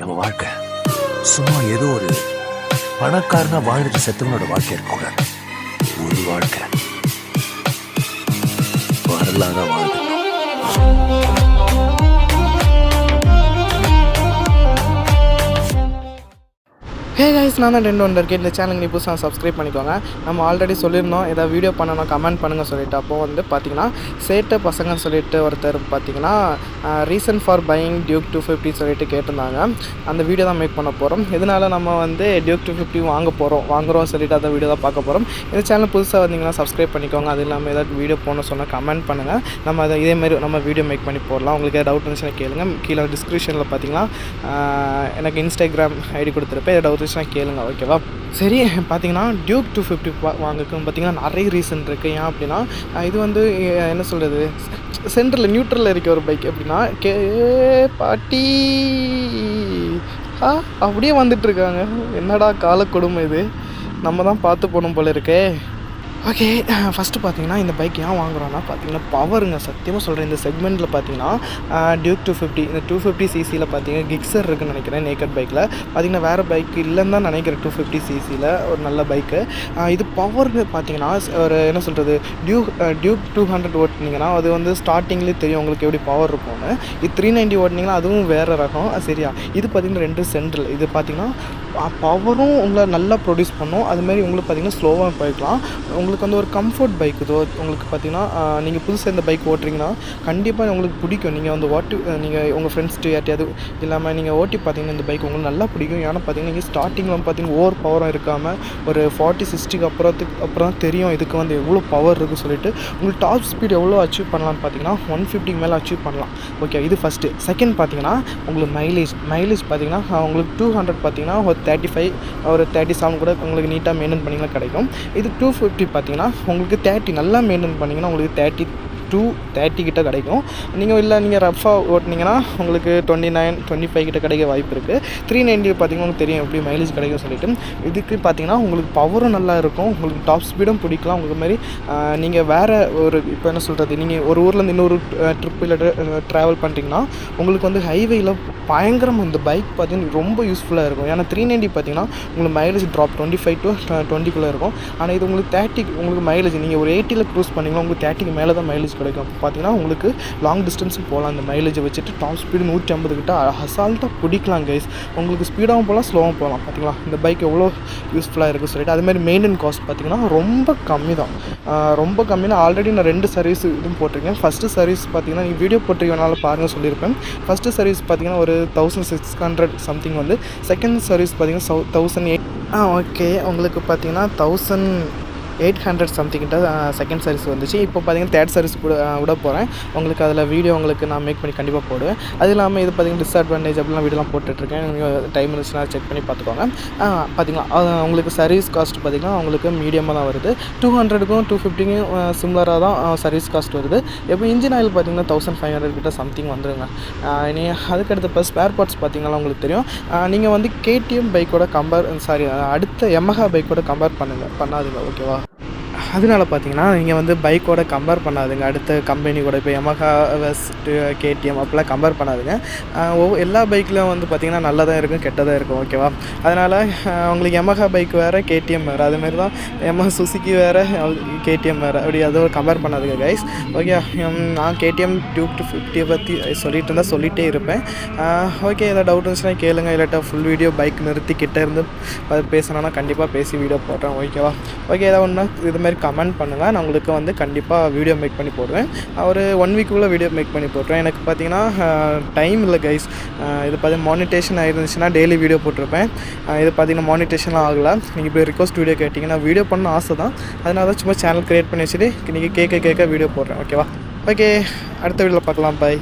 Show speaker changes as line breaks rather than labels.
நம்ம வாழ்க்கை சும்மா ஏதோ ஒரு பணக்காரனா வாழ்ந்துட்டு செத்தவனோட வாழ்க்கை இருக்கக்கூடாது. ஒரு வாழ்க்கை வரலாறா வாழ்ந்து.
ஹே கைஸ், நான் தான் ரெண்டு இருக்கேன். இந்த சேனலுக்கு நீ புதுசாக சப்ஸ்கிரைப் பண்ணிக்கோங்க. நம்ம ஆல்ரெடி சொல்லியிருந்தோம் ஏதாவது வீடியோ பண்ணணும் கமெண்ட் பண்ணுங்கள் சொல்லிட்டு. அப்போது வந்து பார்த்திங்கன்னா சேட்டை பசங்க சொல்லிட்டு ஒருத்தர் பார்த்திங்கன்னா ரீசன் ஃபார் பையிங் டியூக் 250 சொல்லிட்டு கேட்டிருந்தாங்க. அந்த வீடியோ தான் மேக் பண்ண போகிறோம். இதனால் நம்ம வந்து டியூக் 250 வாங்குகிறோம் சொல்லிட்டு அந்த வீடியோ தான் பார்க்க போகிறோம். இந்த சேனல் புதுசாக வந்தீங்கன்னா சப்ஸ்கிரைப் பண்ணிக்கோங்க. அது இல்லாமல் ஏதாவது வீடியோ போகணும்னு சொன்னால் கமெண்ட் பண்ணுங்கள். நம்ம அதை இதேமாதிரி நம்ம வீடியோ மேக் பண்ணி போடலாம். உங்களுக்கு ஏதாவது டவுட் இருந்துச்சுன்னா கேளுங்க. கீழே டிஸ்கிரிப்ஷனில் பார்த்திங்கன்னா எனக்கு இன்ஸ்டாகிராம் ஐடி கொடுத்துருப்பேன். ஏதாவது டவுட் கேளுங்க, ஓகேவா? சரி, பார்த்தீங்கன்னா டியூக் 250 வாங்குறதுக்கு பார்த்தீங்கன்னா நிறைய ரீசன் இருக்குது. ஏன் அப்படின்னா இது வந்து என்ன சொல்கிறது, சென்டரில் நியூட்ரலில் இருக்க ஒரு பைக். எப்படின்னா பாட்டி அப்படியே வந்துட்டுருக்காங்க. என்னடா கால கொடுமை இது, நம்ம தான் பார்த்து போகணும் போல இருக்கே. ஓகே, ஃபஸ்ட்டு பார்த்தீங்கன்னா இந்த பைக் ஏன் வாங்குகிறோன்னா பார்த்தீங்கன்னா பவருங்க. சத்தியமாக சொல்கிறேன், இந்த செக்மெண்ட்டில் பார்த்தீங்கன்னா டியூக் 250 இந்த 250 சிசியில் பார்த்தீங்கன்னா கிக்ஸர் இருக்குதுன்னு நினைக்கிறேன். நேக்கட் பைக்கில் பார்த்தீங்கன்னா வேறு பைக் இல்லைன்னு தான் நினைக்கிறேன். 250 சிசியில் ஒரு நல்ல பைக்கு. இது பவர்னு பார்த்தீங்கன்னா ஒரு என்ன சொல்கிறது, டியூக் 200 ஓட்டினீங்கன்னா அது வந்து ஸ்டார்டிங்லேயே தெரியும் உங்களுக்கு எப்படி பவர் இருக்கும்னு. இது 390 ஓட்டினீங்கன்னா அதுவும் வேறு ரகம். சரியா? இது பார்த்தீங்கன்னா ரெண்டு சென்ட்ரல். இது பார்த்தீங்கன்னா பவரும் உங்களை நல்லா ப்ரொடியூஸ் பண்ணும். அதுமாரி உங்களுக்கு பார்த்தீங்கன்னா ஸ்லோவாக போய்க்கலாம். உங்களுக்கு வந்து ஒரு கம்ஃபர்ட் பைக் இதோ. உங்களுக்கு பார்த்தீங்கன்னா நீங்கள் புதுசாக இந்த பைக் ஓட்டுறீங்கன்னா கண்டிப்பாக உங்களுக்கு பிடிக்கும். நீங்கள் வந்து நீங்கள் உங்கள் ஃப்ரெண்ட்ஸ்ட்டு யார்ட்டையாவது இல்லாமல் நீங்கள் ஓட்டி பார்த்தீங்கன்னா இந்த பைக் உங்களுக்கு நல்லா பிடிக்கும். ஏன்னா பார்த்தீங்கன்னா நீங்கள் ஸ்டார்டிங்கில் வந்து பார்த்தீங்கன்னா ஓவர் பவரும் இருக்காமல் ஒரு 40-60 அப்புறம் தெரியும் இதுக்கு வந்து எவ்வளோ பவர் இருக்குது சொல்லிட்டு. உங்களுக்கு டாப் ஸ்பீட் எவ்வளோ அச்சீவ் பண்ணலான்னு பார்த்தீங்கன்னா 150 மேலே அச்சீவ் பண்ணலாம். ஓகே, இது ஃபஸ்ட்டு. செகண்ட் பார்த்தீங்கன்னா உங்களுக்கு மைலேஜ் பார்த்தீங்கன்னா உங்களுக்கு 200 பார்த்தீங்கன்னா ஒரு 35 ஒரு 37 கூட உங்களுக்கு நீட்டாக மெயின்டைன் பண்ணிங்கன்னா கிடைக்கும். இது 250 பார்த்தீங்கன்னா உங்களுக்கு 30 நல்லா மெயின்டைன் பண்ணிங்கன்னா உங்களுக்கு 30 கிட்ட கிடைக்கும். நீங்கள் ரஃபாக ஓட்டினீங்கன்னா உங்களுக்கு 29-25 கிட்ட கிடைக்க வாய்ப்பு இருக்குது. 390 பார்த்தீங்கன்னா உங்களுக்கு தெரியும் எப்படி மைலேஜ் கிடைக்கும் சொல்லிட்டு. இதுக்கு பார்த்தீங்கன்னா உங்களுக்கு பவரும் நல்லா இருக்கும், உங்களுக்கு டாப் ஸ்பீடும் பிடிக்கலாம். உங்களுக்கு மாதிரி நீங்கள் வேறு ஒரு இப்போ என்ன சொல்கிறது, நீங்கள் ஒரு ஊர்லேருந்து இன்னொரு ட்ரிப்பில் ட்ராவல் பண்ணுறீங்கன்னா உங்களுக்கு வந்து ஹைவேயில் பயங்கரம் இந்த பைக் பார்த்தீங்கன்னா ரொம்ப யூஸ்ஃபுல்லாக இருக்கும். ஏன்னா 390 பார்த்தீங்கன்னா உங்களுக்கு மைலேஜ் ட்ராப் 25 to 20 இருக்கும். ஆனால் இது உங்களுக்கு 30 உங்களுக்கு மைலேஜ் நீங்கள் ஒரு 80 க்ரூஸ் பண்ணிங்கன்னா உங்களுக்கு 30 மேலே தான் மைலேஜ் கிடைக்கும். பார்த்தீங்கன்னா உங்களுக்கு லாங் டிஸ்டன்ஸும் போகலாம். அந்த மைலேஜை வச்சுட்டு டாப் ஸ்பீடு 150 கிட்ட அசால்ட்டாக பிடிக்கலாம் கைஸ். உங்களுக்கு ஸ்பீடாகவும் போகலாம், ஸ்லோவாகவும் போகலாம். பார்த்தீங்களா இந்த பைக் எவ்வளோ யூஸ்ஃபுல்லாக இருக்குன்னு சொல்லிட்டு. அதுமாதிரி மெயின்டெனன் காஸ்ட் பார்த்தீங்கன்னா ரொம்ப கம்மி தான். ரொம்ப கம்மினா ஆல்ரெடி நான் 2 சர்வீஸ் இதுவும் போட்டிருக்கேன். ஃபஸ்ட்டு சர்வீஸ் பார்த்தீங்கன்னா நீங்கள் வீடியோ போட்டிருக்கனால பாருங்கள் சொல்லியிருப்பேன். ஃபஸ்ட்டு சர்வீஸ் பார்த்தீங்கன்னா ஒரு 1600 சம்திங் வந்து. செகண்ட் சர்வீஸ் பார்த்தீங்கன்னா 1008. ஓகே, உங்களுக்கு பார்த்தீங்கன்னா 1800 சம்திங் கிட்ட செகண்ட் சர்வீஸ் வந்துச்சு. இப்போ பார்த்தீங்கன்னா தேர்ட் சர்வீஸ் விட போகிறேன். உங்களுக்கு அதில் வீடியோ உங்களுக்கு நான் மேக் பண்ணி கண்டிப்பாக போடுவேன். அது இல்லாமல் இது பார்த்தீங்கன்னா டிஸ்அட்வான்டேஜ் அப்படிலாம் வீடியோலாம் போட்டுட்ருக்கேன். நீங்கள் டைம் இருந்துச்சுன்னா செக் பண்ணி பார்த்துக்கோங்க. பார்த்தீங்களா உங்களுக்கு சர்வீஸ் காஸ்ட் பார்த்தீங்கன்னா உங்களுக்கு மீடியமாக தான் வருது. 200க்கும் 250க்கும் சிம்லராக தான் சர்வீஸ் காஸ்ட் வருது. இப்போ இன்ஜின் ஆயில் பார்த்தீங்கன்னா 1500 கிட்ட சம்திங் வந்துடுங்க. நீ அதுக்கடுத்து இப்போ ஸ்பேர் பார்ட்ஸ் பார்த்தீங்கன்னா உங்களுக்கு தெரியும். நீங்கள் வந்து KTM பைக்கோட அடுத்த Yamaha பைக்கோட கம்பேர் பண்ணாதுங்க, ஓகேவா? அதனால பார்த்தீங்கன்னா நீங்கள் வந்து பைக்கோட கம்பேர் பண்ணாதுங்க. அடுத்த கம்பெனி கூட இப்போ Yamaha KTM அப்படிலாம் கம்பேர் பண்ணாதுங்க. எல்லா பைக்லையும் வந்து பார்த்திங்கன்னா நல்லதாக இருக்கும், கெட்டதாக இருக்கும், ஓகேவா? அதனால் உங்களுக்கு Yamaha பைக் வேறு, KTM வேறு. அதுமாரி தான் Yamaha Suzuki வேறு, KTM வேறு. அப்படி அதை கம்பேர் பண்ணாதுங்க கைஸ், ஓகே? நான் KTM டியூக் 250 பற்றி சொல்லிகிட்டே இருப்பேன். ஓகே, ஏதாவது டவுட் இருந்துச்சுன்னா கேளுங்க. இல்லாட்டா ஃபுல் வீடியோ பைக் நிறுத்தி கிட்டே இருந்து பேசணுன்னா கண்டிப்பாக பேசி வீடியோ போடுறேன், ஓகேவா? ஓகே, ஏதாவது ஒன்றா இதுமாதிரி கமெண்ட் பண்ணுங்கள். நான் உங்களுக்கு வந்து கண்டிப்பாக வீடியோ மேக் பண்ணி போடுவேன். ஒரு 1 வீக்குள்ளே வீடியோ மேக் பண்ணி போடுறேன். எனக்கு பார்த்தீங்கன்னா டைம் இல்லை கைஸ். இது பார்த்தீங்கன்னா மானிட்டேஷன் ஆகிருந்துச்சுன்னா டெய்லி வீடியோ போட்டிருப்பேன். இது பார்த்தீங்கன்னா மானிட்டேஷன்லாம் ஆகலை. நீங்கள் இப்போ ரிக்வஸ்ட் வீடியோ கேட்டிங்கன்னா வீடியோ பண்ண ஆசை தான். அதனால தான் சும்மா சேனல் க்ரியேட் பண்ணி வச்சுட்டு நீங்கள் கேட்க வீடியோ போடுறேன், ஓகேவா? ஓகே, அடுத்த வீடியோவில் பார்க்கலாம். பாய்.